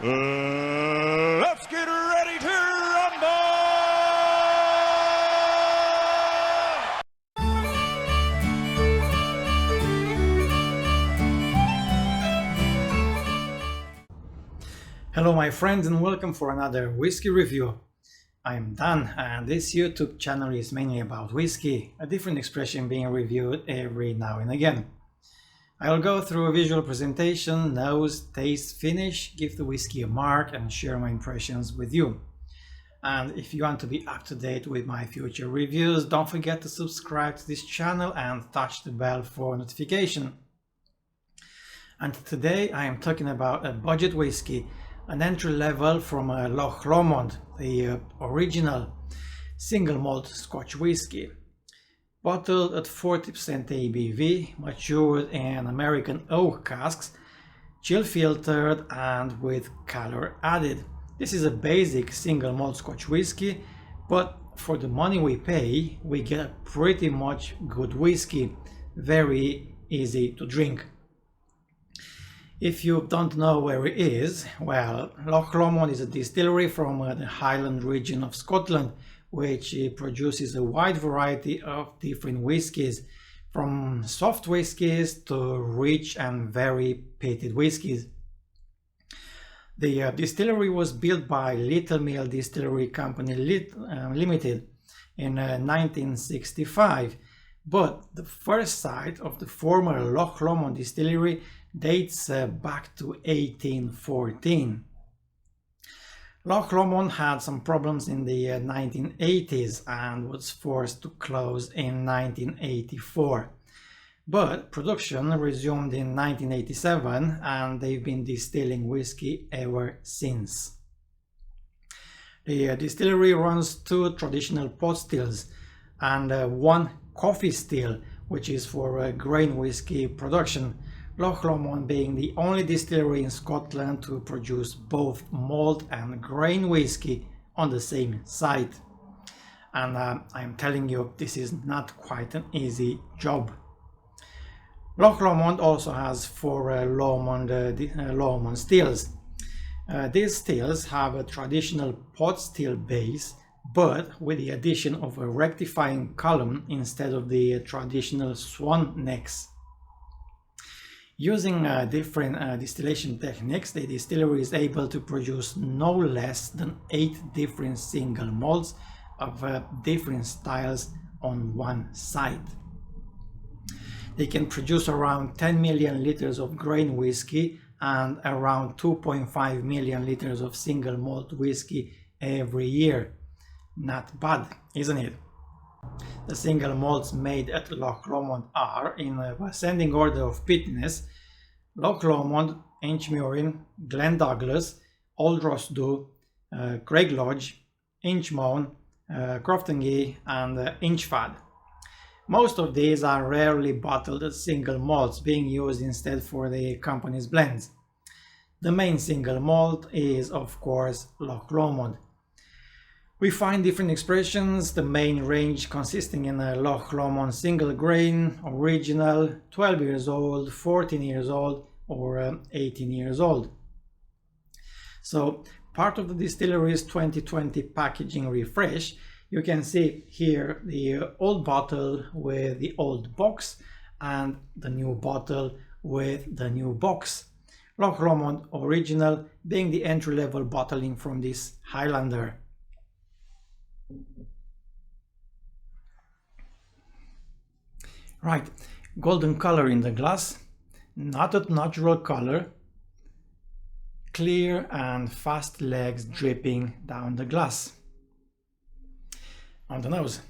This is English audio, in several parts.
Let's get ready to rumble! Hello my friends and welcome for another whiskey review. I'm Dan and this YouTube channel is mainly about whiskey, a different expression being reviewed every now and again. I'll go through a visual presentation, nose, taste, finish, give the whiskey a mark and share my impressions with you. And if you want to be up to date with my future reviews, don't forget to subscribe to this channel and touch the bell for notification. And today I am talking about a budget whiskey, an entry level from Loch Lomond, the original single malt Scotch whiskey. Bottled at 40% ABV, matured in American oak casks, chill filtered and with color added. This is a basic single malt Scotch whiskey, but for the money we pay, we get a pretty much good whiskey, very easy to drink. If you don't know where it is, well, Loch Lomond is a distillery from the Highland region of Scotland, which produces a wide variety of different whiskies, from soft whiskies to rich and very peated whiskies. The distillery was built by Little Mill Distillery Company Limited in 1965, but the first site of the former Loch Lomond distillery dates back to 1814. Loch Lomond had some problems in the 1980s and was forced to close in 1984. But production resumed in 1987 and they've been distilling whiskey ever since. The distillery runs 2 traditional pot stills and 1 coffee still, which is for grain whiskey production. Loch Lomond being the only distillery in Scotland to produce both malt and grain whiskey on the same site. And I'm telling you, this is not quite an easy job. Loch Lomond also has 4 Lomond stills. These stills have a traditional pot still base, but with the addition of a rectifying column instead of the traditional swan necks. Using different distillation techniques, the distillery is able to produce no less than 8 different single malts of different styles on one site. They can produce around 10 million liters of grain whiskey and around 2.5 million liters of single malt whiskey every year. Not bad, isn't it? The single malts made at Loch Lomond are, in ascending order of peatiness, Loch Lomond, Inchmurrin, Glen Douglas, Old Rosdu, Craig Lodge, Inchmone, Croftongy and Inchfad. Most of these are rarely bottled as single malts, being used instead for the company's blends. The main single malt is, of course, Loch Lomond. We find different expressions, the main range consisting in a Loch Lomond single grain, original, 12 years old, 14 years old, or 18 years old. So, part of the distillery's 2020 packaging refresh, you can see here the old bottle with the old box and the new bottle with the new box. Loch Lomond Original being the entry-level bottling from this Highlander. Right, golden color in the glass, not a natural color, clear and fast legs dripping down the glass. On the nose.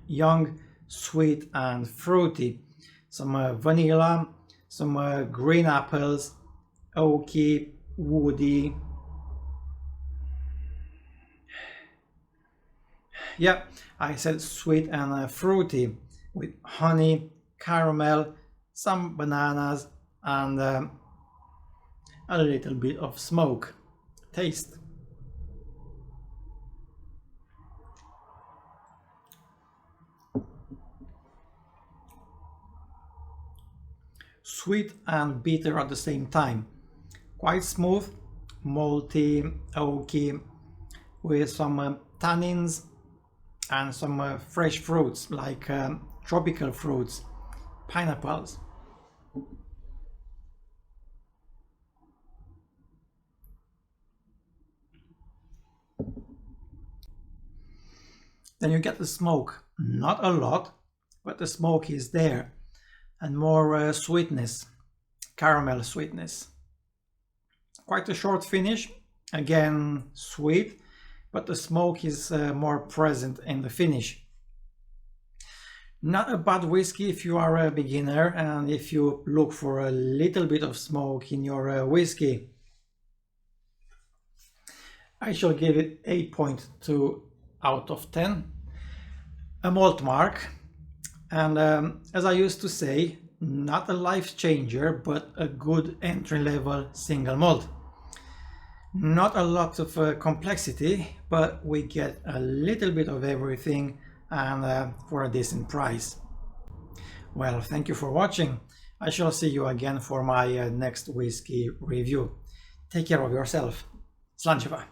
Young, sweet and fruity. Some vanilla, some green apples, oaky, woody. Yeah, I said sweet and fruity, with honey, caramel, some bananas and a little bit of smoke. Taste. sweet and bitter at the same time. Quite smooth, malty, oaky, with some tannins and some fresh fruits like tropical fruits, pineapples. Then you get the smoke, not a lot, but the smoke is there, and more sweetness, caramel sweetness. Quite a short finish, again sweet, but the smoke is more present in the finish. Not a bad whiskey if you are a beginner and if you look for a little bit of smoke in your whiskey. I shall give it 8.2 out of 10, a malt mark, and as I used to say, not a life changer, but a good entry-level single malt. Not a lot of complexity, but we get a little bit of everything, and for a decent price. Well, thank you for watching. I shall see you again for my next whiskey review. Take care of yourself. Slanjeva.